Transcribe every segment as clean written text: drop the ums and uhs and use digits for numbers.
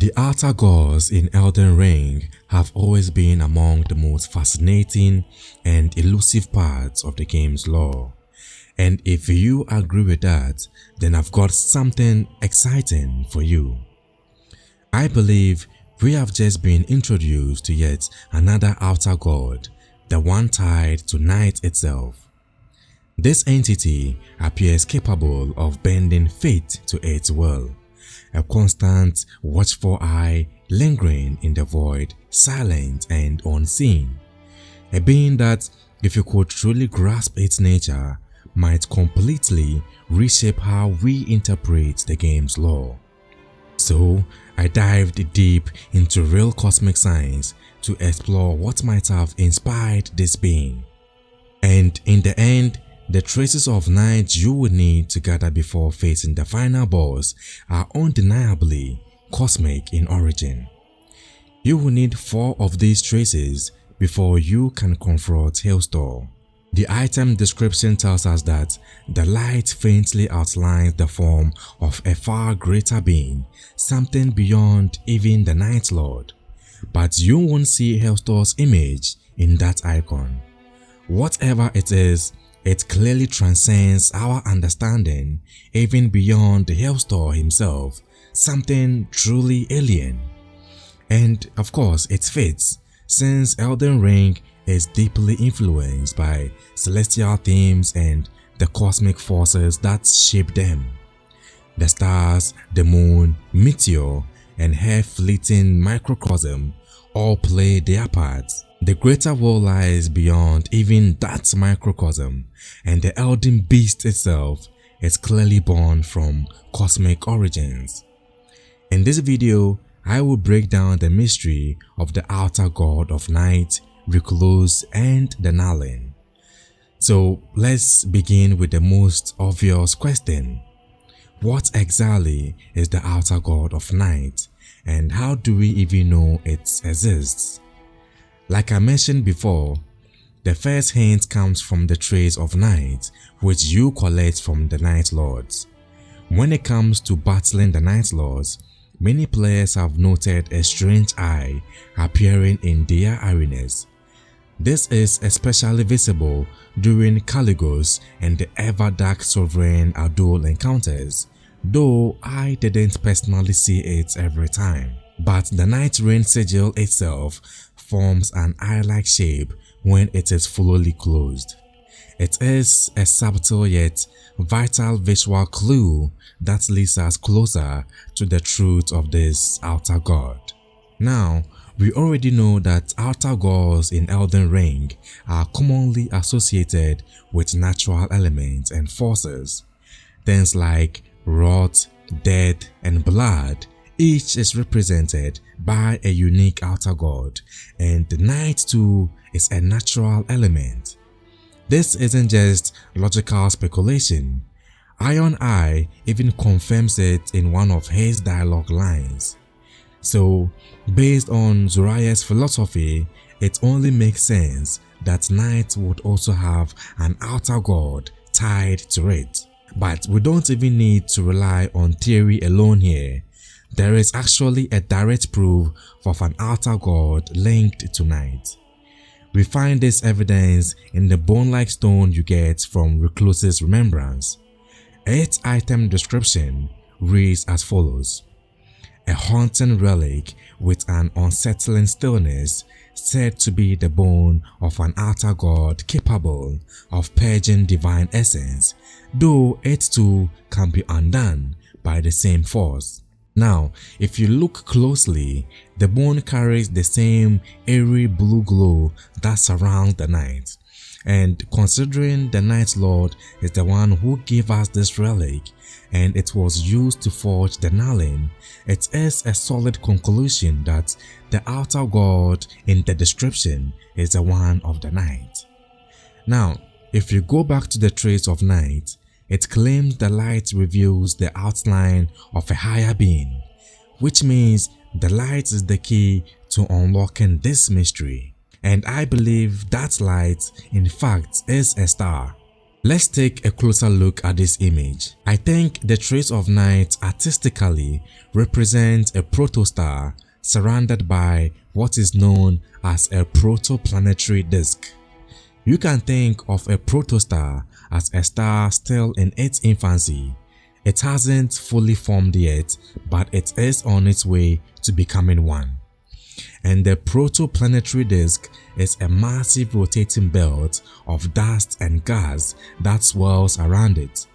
The outer gods in Elden Ring have always been among the most fascinating and elusive parts of the game's lore. And if you agree with that, then I've got something exciting for you. I believe we have just been introduced to yet another outer god, the one tied to night itself. This entity appears capable of bending fate to its will, a constant, watchful eye lingering in the void, silent and unseen. A being that, if you could truly grasp its nature, might completely reshape how we interpret the game's lore. So, I dived deep into real cosmic science to explore what might have inspired this being. And in the end, the traces of night you will need to gather before facing the final boss are undeniably cosmic in origin. You will need 4 of these traces before you can confront Hailstorm. The item description tells us that the light faintly outlines the form of a far greater being, something beyond even the Night Lord. But you won't see Hailstorm's image in that icon. Whatever it is, it clearly transcends our understanding, even beyond Hailstorm himself, something truly alien. And of course it fits, since Elden Ring is deeply influenced by celestial themes and the cosmic forces that shape them. The stars, the moon, meteor, and hair-fleeting microcosm all play their parts. The greater world lies beyond even that microcosm, and the Elden Beast itself is clearly born from cosmic origins. In this video, I will break down the mystery of the outer god of night, Recluse, and the Nulling. So let's begin with the most obvious question. What exactly is the outer god of night, and how do we even know it exists? Like I mentioned before, the first hint comes from the trace of night, which you collect from the Night Lords. When it comes to battling the Night Lords, many players have noted a strange eye appearing in their arenas. This is especially visible during Caligos and the ever-dark Sovereign Adol encounters, though I didn't personally see it every time. But the Nightreign sigil itself forms an eye-like shape when it is fully closed. It is a subtle yet vital visual clue that leads us closer to the truth of this outer god. Now, we already know that outer gods in Elden Ring are commonly associated with natural elements and forces. Things like wrath, death, and blood. Each is represented by a unique outer god, and the night too is a natural element. This isn't just logical speculation. Iron Eye even confirms it in one of his dialogue lines. So, based on Zuriah's philosophy, it only makes sense that night would also have an outer god tied to it. But we don't even need to rely on theory alone here. There is actually a direct proof of an outer god linked to night. We find this evidence in the bone-like stone you get from Recluse's remembrance. Its item description reads as follows: a haunting relic with an unsettling stillness, said to be the bone of an outer god capable of purging divine essence, though it too can be undone by the same force. Now, if you look closely, the bone carries the same airy blue glow that surrounds the night. And considering the Night Lord is the one who gave us this relic, and it was used to forge the Nulling, it is a solid conclusion that the outer god in the description is the one of the night. Now, if you go back to the trace of night, it claims the light reveals the outline of a higher being, which means the light is the key to unlocking this mystery. And I believe that light, in fact, is a star. Let's take a closer look at this image. I think the trace of night artistically represents a protostar surrounded by what is known as a protoplanetary disk. You can think of a protostar as a star still in its infancy. It hasn't fully formed yet, but it is on its way to becoming one. And the protoplanetary disk is a massive rotating belt of dust and gas that swirls around it.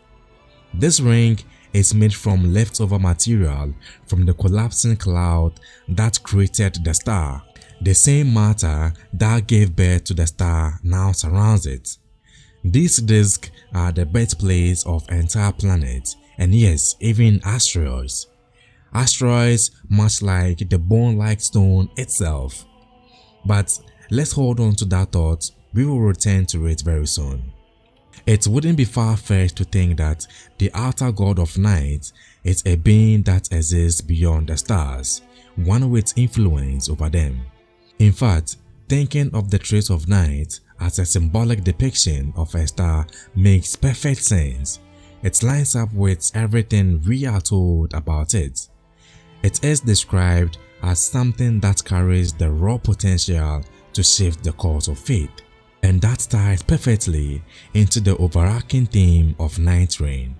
This ring is made from leftover material from the collapsing cloud that created the star. The same matter that gave birth to the star now surrounds it. These disks are the birthplace of entire planets, and yes, even asteroids. Asteroids much like the bone-like stone itself. But let's hold on to that thought, we will return to it very soon. It wouldn't be far-fetched to think that the outer god of night is a being that exists beyond the stars, one with influence over them. In fact, thinking of the trace of night as a symbolic depiction of a star makes perfect sense. It lines up with everything we are told about it. It is described as something that carries the raw potential to shift the course of fate, and that ties perfectly into the overarching theme of Nightreign.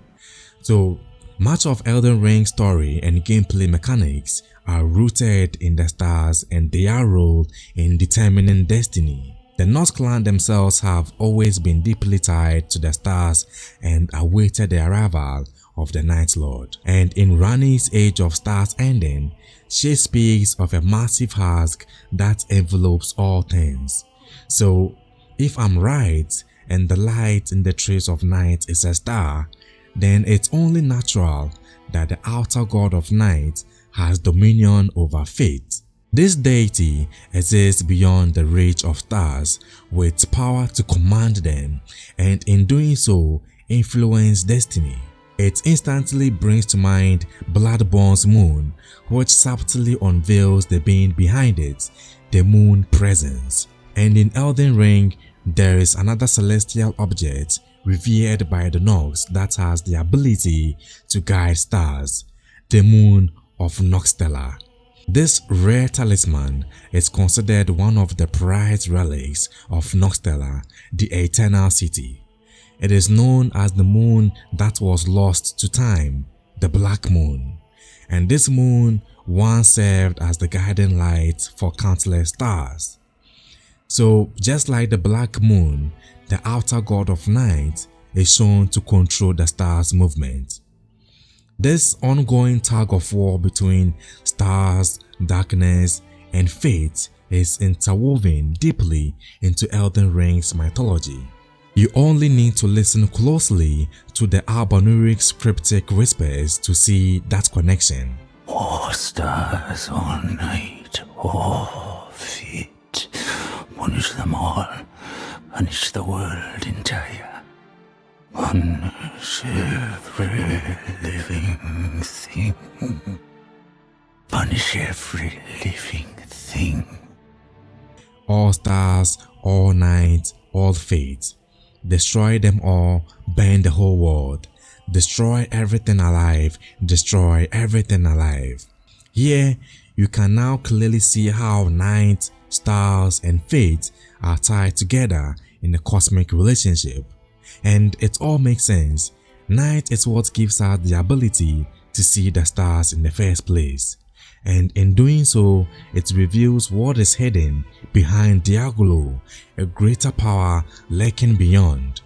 So, much of Elden Ring's story and gameplay mechanics are rooted in the stars and their role in determining destiny. The North Clan themselves have always been deeply tied to the stars and awaited the arrival of the Night Lord. And in Ranni's Age of Stars ending, she speaks of a massive husk that envelopes all things. So, if I'm right and the light in the trace of night is a star, then it's only natural that the outer god of night has dominion over fate. This deity exists beyond the reach of stars with power to command them, and in doing so influence destiny. It instantly brings to mind Bloodborne's moon, which subtly unveils the being behind it, the moon presence. And in Elden Ring, there is another celestial object revered by the Nox that has the ability to guide stars, the moon of Noxtella. This rare talisman is considered one of the prized relics of Noxtella, the Eternal City. It is known as the moon that was lost to time, the Black Moon. And this moon once served as the guiding light for countless stars. So just like the Black Moon, the outer god of night is shown to control the stars' movement. This ongoing tug of war between stars, darkness, and fate is interwoven deeply into Elden Ring's mythology. You only need to listen closely to the Albanuric's cryptic whispers to see that connection. Oh stars, all night, oh fate, punish them all, punish the world entire, punish every living thing, punish every living thing. All stars, all night, all fate. Destroy them all, burn the whole world. Destroy everything alive, destroy everything alive. Here, you can now clearly see how night, stars, and fate are tied together in a cosmic relationship. And it all makes sense. Night is what gives us the ability to see the stars in the first place. And in doing so, it reveals what is hidden behind their glow, a greater power lurking beyond.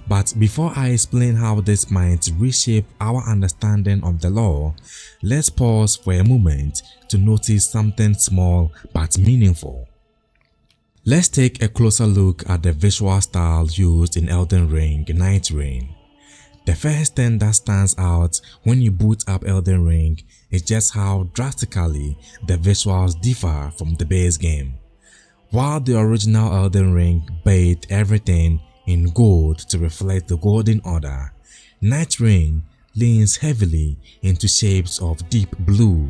But before I explain how this might reshape our understanding of the lore, let's pause for a moment to notice something small but meaningful. Let's take a closer look at the visual style used in Elden Ring Nightreign. The first thing that stands out when you boot up Elden Ring is just how drastically the visuals differ from the base game. While the original Elden Ring bathed everything in gold to reflect the Golden Order, Nightreign leans heavily into shapes of deep blue.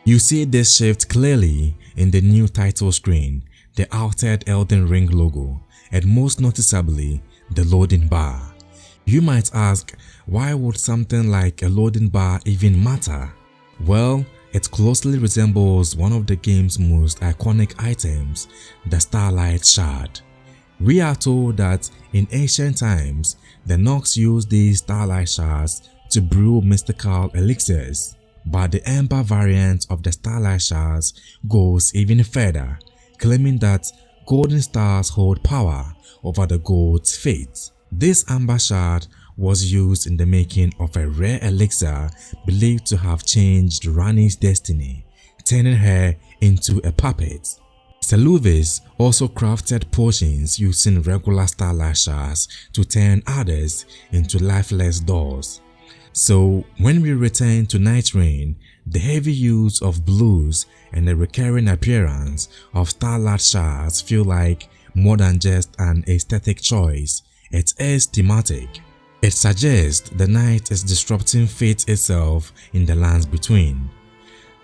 You see this shift clearly in the new title screen, the altered Elden Ring logo, and most noticeably the loading bar. You might ask, why would something like a loading bar even matter? Well, it closely resembles one of the game's most iconic items, the Starlight Shard. We are told that in ancient times, the Nox used these Starlight Shards to brew mystical elixirs, but the Ember variant of the Starlight Shards goes even further, claiming that golden stars hold power over the gold's fate. This Amber Shard was used in the making of a rare elixir believed to have changed Ranni's destiny, turning her into a puppet. Seluvis also crafted potions using regular Starlight Shards to turn others into lifeless dolls. So when we return to Nightreign, the heavy use of blues and the recurring appearance of Starlight Shards feel like more than just an aesthetic choice, it is thematic. It suggests the night is disrupting fate itself in the lands between.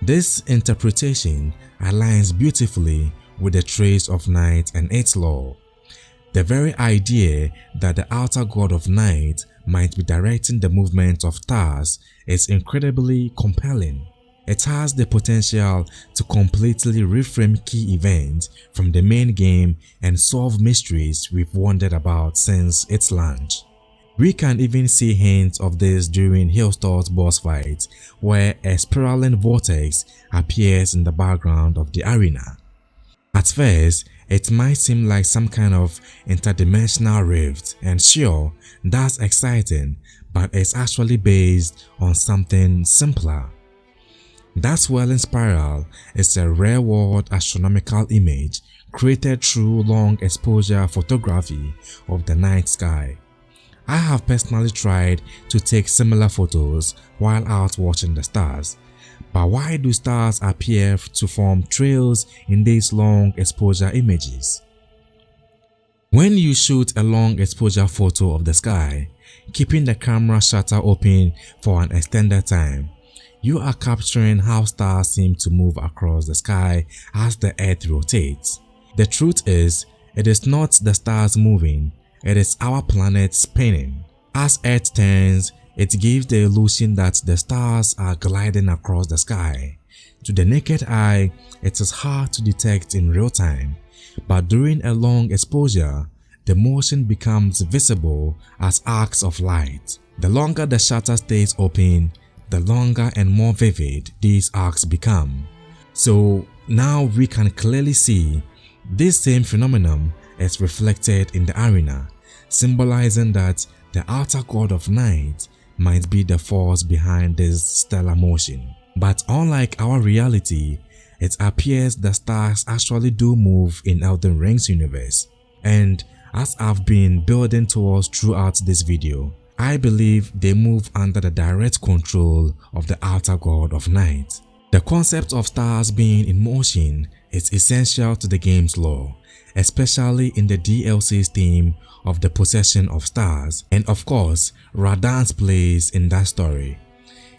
This interpretation aligns beautifully with the trace of night and its lore. The very idea that the outer god of night might be directing the movement of stars is incredibly compelling. It has the potential to completely reframe key events from the main game and solve mysteries we've wondered about since its launch. We can even see hints of this during Hailstorm's boss fight, where a spiraling vortex appears in the background of the arena. At first, it might seem like some kind of interdimensional rift, and sure, that's exciting, but it's actually based on something simpler. That swirling spiral is a rare-world astronomical image created through long exposure photography of the night sky. I have personally tried to take similar photos while out watching the stars, but why do stars appear to form trails in these long exposure images? When you shoot a long exposure photo of the sky, keeping the camera shutter open for an extended time, you are capturing how stars seem to move across the sky as the Earth rotates. The truth is, it is not the stars moving, it is our planet spinning. As Earth turns, it gives the illusion that the stars are gliding across the sky. To the naked eye, it is hard to detect in real time, but during a long exposure, the motion becomes visible as arcs of light. The longer the shutter stays open, the longer and more vivid these arcs become. So now we can clearly see this same phenomenon is reflected in the arena, symbolizing that the outer god of night might be the force behind this stellar motion. But unlike our reality, it appears the stars actually do move in Elden Ring's universe. And as I've been building towards throughout this video, I believe they move under the direct control of the outer god of night. The concept of stars being in motion is essential to the game's lore, especially in the DLC's theme of the possession of stars, and of course, Radahn's place in that story.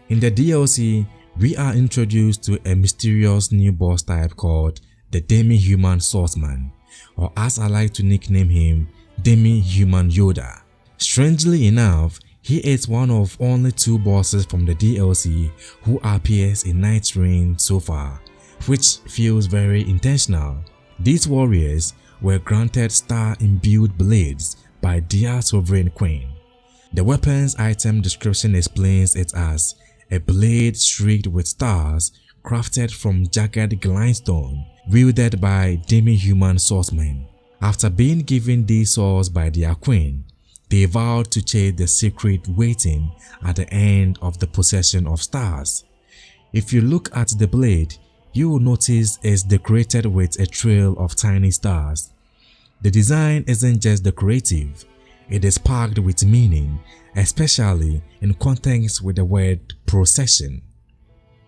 In the DLC, we are introduced to a mysterious new boss type called the Demi-Human Swordsman, or as I like to nickname him, Demi-Human Yoda. Strangely enough, he is one of only 2 bosses from the DLC who appears in Nightreign so far, which feels very intentional. These warriors were granted star-imbued blades by their sovereign queen. The weapon's item description explains it as a blade streaked with stars crafted from jagged grindstone, wielded by demi-human swordsmen. After being given these swords by their queen, they vowed to chase the secret waiting at the end of the possession of stars. If you look at the blade, you will notice it's decorated with a trail of tiny stars. The design isn't just decorative, it is packed with meaning, especially in context with the word procession.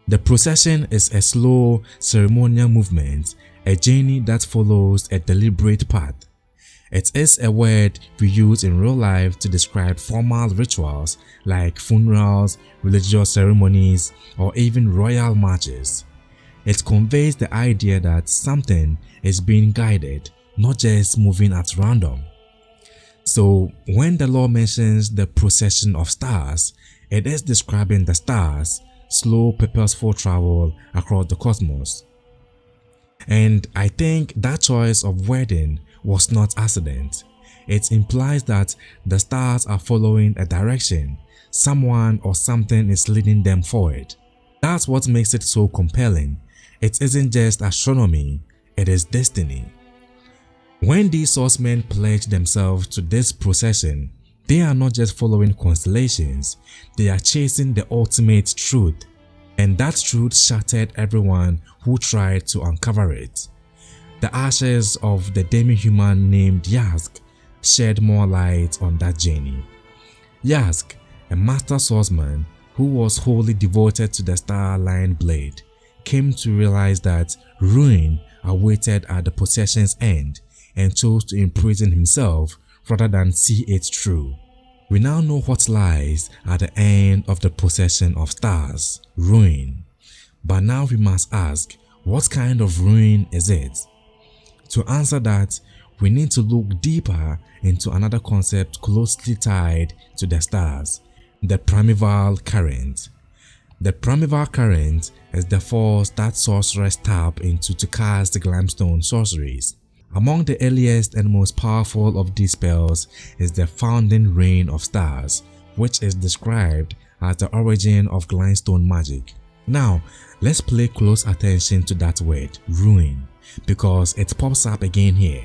The procession is a slow, ceremonial movement, a journey that follows a deliberate path. It is a word we use in real life to describe formal rituals like funerals, religious ceremonies, or even royal marches. It conveys the idea that something is being guided, not just moving at random. So when the law mentions the procession of stars, it is describing the stars' slow, purposeful travel across the cosmos. And I think that choice of wording was not accident. It implies that the stars are following a direction, someone or something is leading them forward. That's what makes it so compelling. It isn't just astronomy, it is destiny. When these swordsmen pledge themselves to this procession, they are not just following constellations, they are chasing the ultimate truth. And that truth shattered everyone who tried to uncover it. The ashes of the demi-human named Yazg shed more light on that journey. Yazg, a master swordsman who was wholly devoted to the star-line blade, came to realize that ruin awaited at the procession's end and chose to imprison himself rather than see it through. We now know what lies at the end of the procession of stars, ruin. But now we must ask, what kind of ruin is it? To answer that, we need to look deeper into another concept closely tied to the stars, the primeval current. The primeval current is the force that sorcerers tap into to cast glimestone sorceries. Among the earliest and most powerful of these spells is the founding rain of stars, which is described as the origin of glimestone magic. Now, let's pay close attention to that word, ruin, because it pops up again here.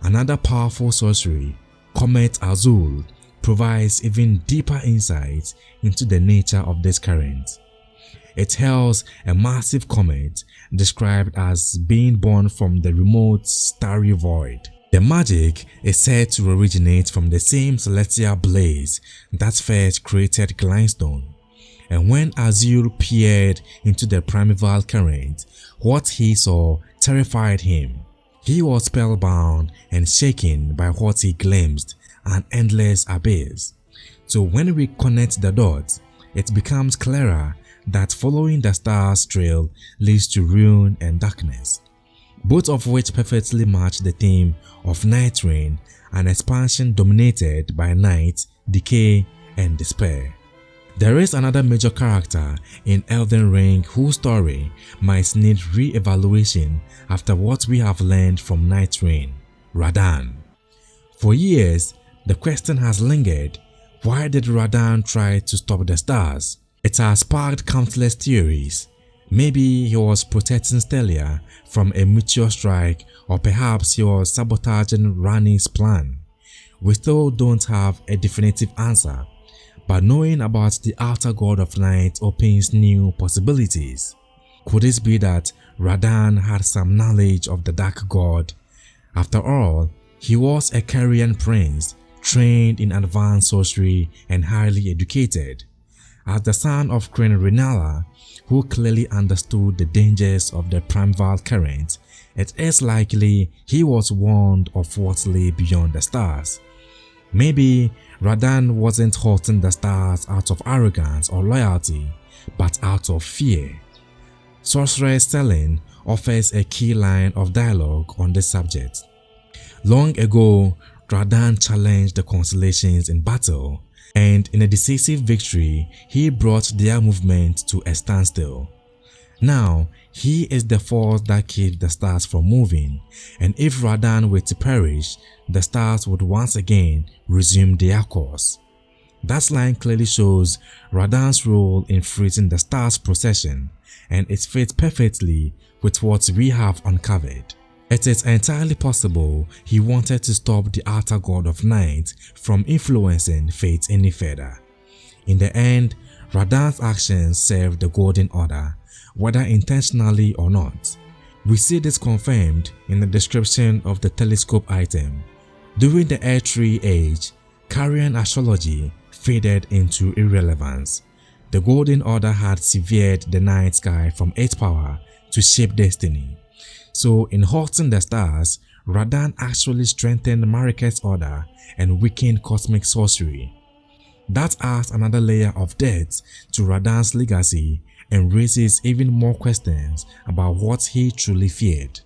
Another powerful sorcery, Comet Azul, provides even deeper insights into the nature of this current. It hails a massive comet described as being born from the remote starry void. The magic is said to originate from the same celestial blaze that first created Glimestone. And when Azul peered into the primeval current, what he saw terrified him. He was spellbound and shaken by what he glimpsed, an endless abyss. So when we connect the dots, it becomes clearer that following the star's trail leads to ruin and darkness, both of which perfectly match the theme of Nightreign, an expansion dominated by night, decay, and despair. There is another major character in Elden Ring whose story might need re-evaluation after what we have learned from Nightreign, Radahn. For years, the question has lingered, why did Radahn try to stop the stars? It has sparked countless theories. Maybe he was protecting Stelia from a meteor strike, or perhaps he was sabotaging Ranni's plan. We still don't have a definitive answer, but knowing about the outer god of night opens new possibilities. Could it be that Radahn had some knowledge of the dark god? After all, he was a Carian prince, trained in advanced sorcery and highly educated. As the son of Queen Rennala, who clearly understood the dangers of the primeval current, it is likely he was warned of what lay beyond the stars. Maybe Radahn wasn't halting the stars out of arrogance or loyalty, but out of fear. Sorcerer Stelling offers a key line of dialogue on this subject. Long ago, Radahn challenged the constellations in battle, and in a decisive victory, he brought their movement to a standstill. Now, he is the force that keeps the stars from moving, and if Radahn were to perish, the stars would once again resume their course. That line clearly shows Radahn's role in freezing the stars' procession, and it fits perfectly with what we have uncovered. It is entirely possible he wanted to stop the outer god of night from influencing fate any further. In the end, Radahn's actions served the Golden Order, whether intentionally or not. We see this confirmed in the description of the telescope item. During the Earth Tree Age, Carian astrology faded into irrelevance. The Golden Order had severed the night sky from its power to shape destiny. So in halting the stars, Radahn actually strengthened Mariket's order and weakened cosmic sorcery. That adds another layer of depth to Radahn's legacy and raises even more questions about what he truly feared.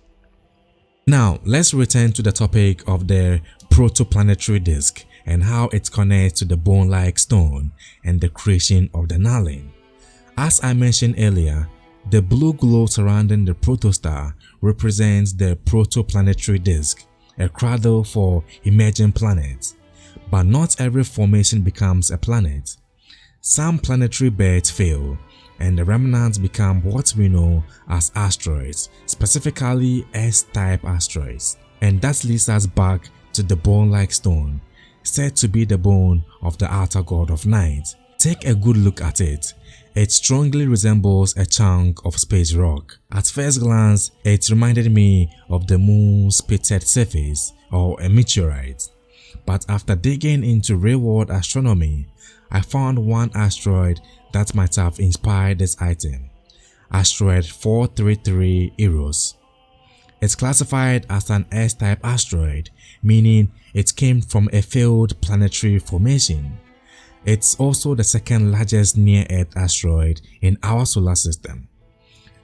Now, let's return to the topic of the protoplanetary disk and how it connects to the bone-like stone and the creation of the Nulling. As I mentioned earlier, the blue glow surrounding the protostar represents the protoplanetary disk, a cradle for emerging planets. But not every formation becomes a planet. Some planetary beds fail, and the remnants become what we know as asteroids, specifically S-type asteroids. And that leads us back to the bone-like stone, said to be the bone of the outer god of night. Take a good look at it. It strongly resembles a chunk of space rock. At first glance, it reminded me of the moon's pitted surface or a meteorite. But after digging into real-world astronomy, I found one asteroid that might have inspired this item. Asteroid 433 Eros. It's classified as an S-type asteroid, meaning it came from a failed planetary formation. It's also the second largest near-Earth asteroid in our solar system.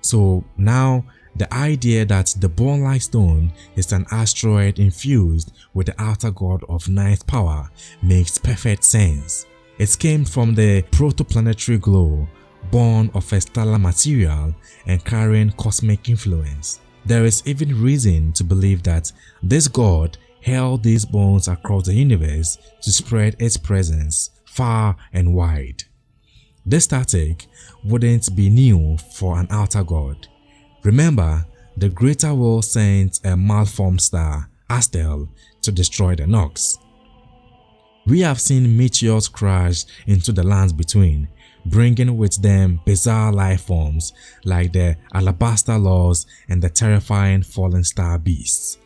So now, the idea that the bone-like stone is an asteroid infused with the outer god of night power makes perfect sense. It came from the protoplanetary glow, born of a stellar material and carrying cosmic influence. There is even reason to believe that this god held these bones across the universe to spread its presence far and wide. This static wouldn't be new for an outer god. Remember, the greater world sent a malformed star, Astel, to destroy the Nox. We have seen meteors crash into the lands between, bringing with them bizarre life forms like the alabaster laws and the terrifying fallen star beasts.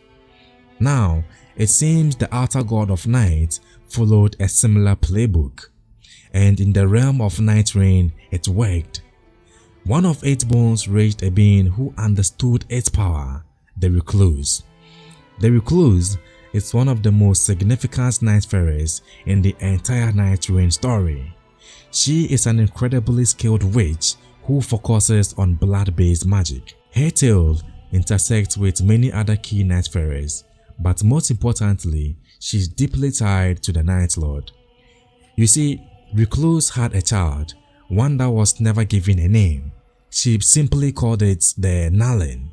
Now, it seems the outer god of night followed a similar playbook, and in the realm of Nightreign, it worked. One of its bones raised a being who understood its power, the Recluse. The Recluse is one of the most significant Nightfarers in the entire Nightreign story. She is an incredibly skilled witch who focuses on blood-based magic. Her tale intersects with many other key Nightfarers, but most importantly, she's deeply tied to the Night Lord. You see, Recluse had a child, one that was never given a name. She simply called it the Nulling.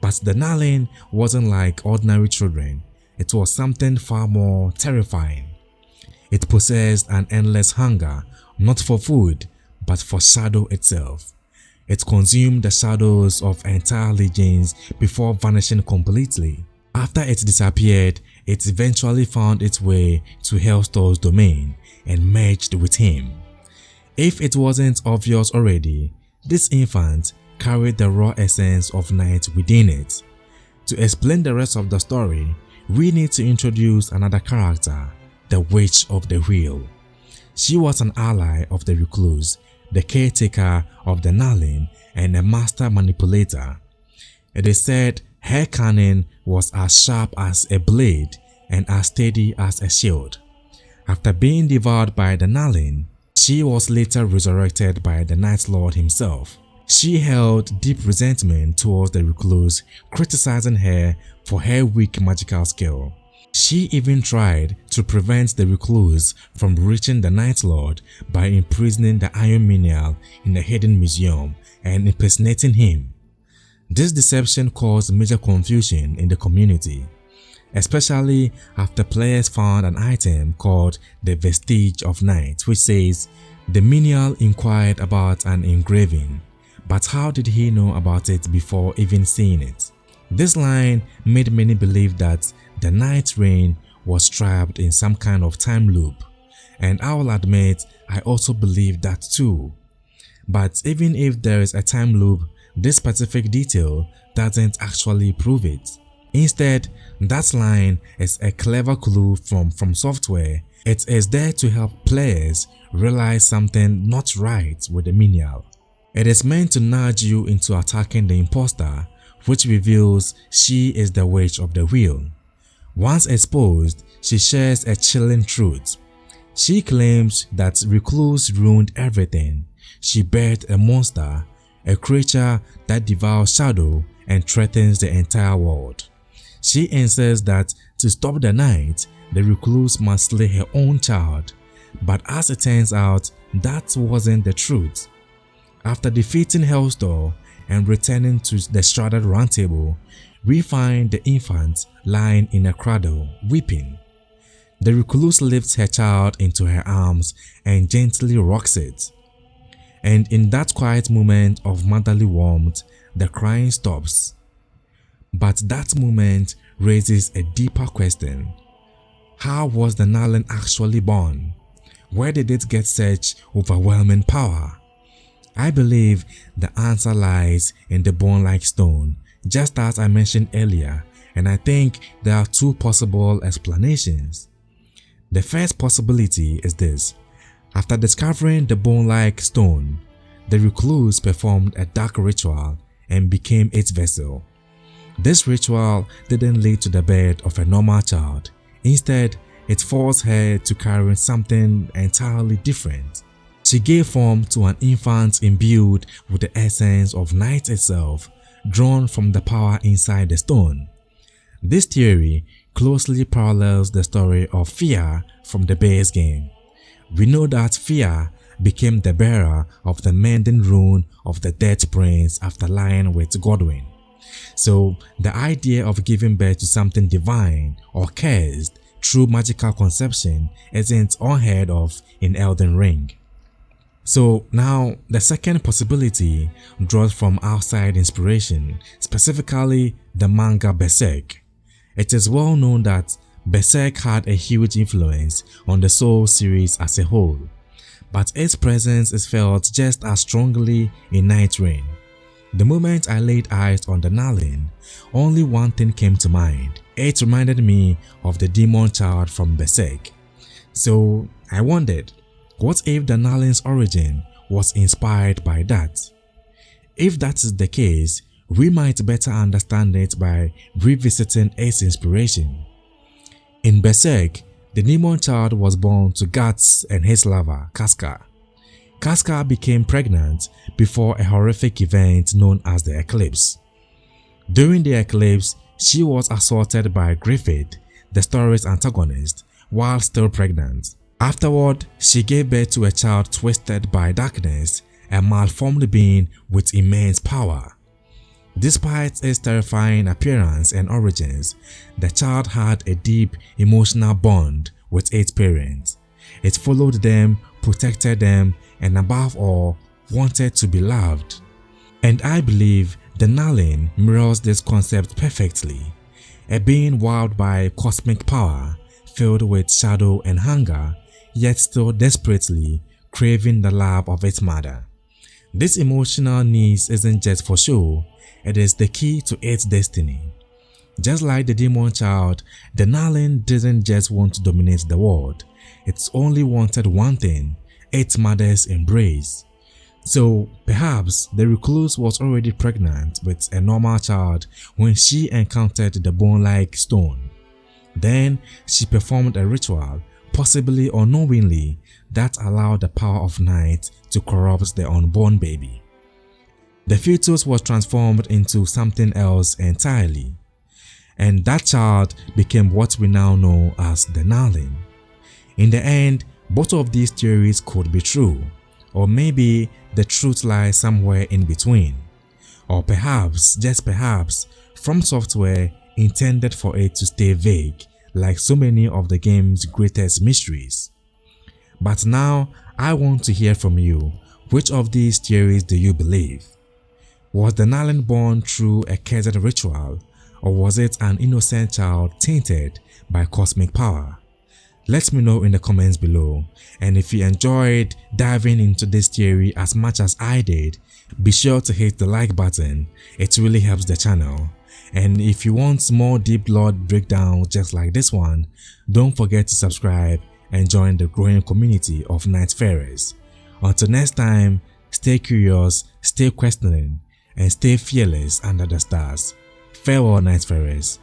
But the Nulling wasn't like ordinary children. It was something far more terrifying. It possessed an endless hunger, not for food, but for shadow itself. It consumed the shadows of entire legions before vanishing completely. After it disappeared, it eventually found its way to Hellstor's domain and merged with him. If it wasn't obvious already, this infant carried the raw essence of night within it. To explain the rest of the story, we need to introduce another character, the Witch of the Wheel. She was an ally of the Recluse, the caretaker of the Nulling, and a master manipulator. It is said her cunning was as sharp as a blade and as steady as a shield. After being devoured by the Nulling, she was later resurrected by the Night Lord himself. She held deep resentment towards the Recluse, criticizing her for her weak magical skill. She even tried to prevent the Recluse from reaching the Night Lord by imprisoning the Iron Menial in a hidden museum and impersonating him. This deception caused major confusion in the community, especially after players found an item called the Vestige of Night, which says, "The Menial inquired about an engraving, but how did he know about it before even seeing it?" This line made many believe that the Nightreign was trapped in some kind of time loop, and I will admit I also believe that too. But even if there is a time loop, this specific detail doesn't actually prove it. Instead, that line is a clever clue from software. It is there to help players realize something not right with the Menial. It is meant to nudge you into attacking the imposter, which reveals she is the Witch of the Wheel. Once exposed, she shares a chilling truth. She claims that Recluse ruined everything. She birthed a monster, a creature that devours shadow and threatens the entire world. She insists that to stop the night, the recluse must slay her own child, but as it turns out, that wasn't the truth. After defeating Hellstore and returning to the Shrouded Roundtable, we find the infant lying in a cradle, weeping. The recluse lifts her child into her arms and gently rocks it. And in that quiet moment of motherly warmth, the crying stops. But that moment raises a deeper question. How was the Nulling actually born? Where did it get such overwhelming power? I believe the answer lies in the bone-like stone, just as I mentioned earlier, and I think there are two possible explanations. The first possibility is this. After discovering the bone-like stone, the recluse performed a dark ritual and became its vessel. This ritual didn't lead to the birth of a normal child. Instead, it forced her to carry something entirely different. She gave form to an infant imbued with the essence of night itself, drawn from the power inside the stone. This theory closely parallels the story of Fia from the base game. We know that Fia became the bearer of the mending rune of the Death Prince after lying with Godwyn. So the idea of giving birth to something divine or cursed through magical conception isn't unheard of in Elden Ring. So now the second possibility draws from outside inspiration, specifically the manga Berserk. It is well known that Berserk had a huge influence on the Soul series as a whole, but its presence is felt just as strongly in Nightreign. The moment I laid eyes on the Nulling, only one thing came to mind. It reminded me of the demon child from Berserk. So I wondered, what if the Nulling's origin was inspired by that? If that is the case, we might better understand it by revisiting its inspiration. In Berserk, the demon child was born to Guts and his lover, Casca. Casca became pregnant before a horrific event known as the Eclipse. During the eclipse, she was assaulted by Griffith, the story's antagonist, while still pregnant. Afterward, she gave birth to a child twisted by darkness, a malformed being with immense power. Despite its terrifying appearance and origins, the child had a deep emotional bond with its parents. It followed them, protected them, and above all, wanted to be loved. And I believe the Nulling mirrors this concept perfectly. A being wowed by cosmic power, filled with shadow and hunger, yet still desperately craving the love of its mother. This emotional need isn't just for show, it is the key to its destiny. Just like the demon child, the Nulling didn't just want to dominate the world, it only wanted one thing, its mother's embrace. So perhaps the recluse was already pregnant with a normal child when she encountered the bone-like stone. Then she performed a ritual, possibly unknowingly, that allowed the power of night to corrupt the unborn baby. The fetus was transformed into something else entirely, and that child became what we now know as the Nulling. In the end, both of these theories could be true, or maybe the truth lies somewhere in between, or perhaps, just perhaps, From Software intended for it to stay vague like so many of the game's greatest mysteries. But now I want to hear from you. Which of these theories do you believe? Was the Nulling born through a cursed ritual, or was it an innocent child tainted by cosmic power? Let me know in the comments below, and if you enjoyed diving into this theory as much as I did, be sure to hit the like button. It really helps the channel. And if you want more deep lore breakdowns just like this one, don't forget to subscribe and join the growing community of Nightfarers. Until next time, stay curious, stay questioning, and stay fearless under the stars. Farewell, Nightfarers.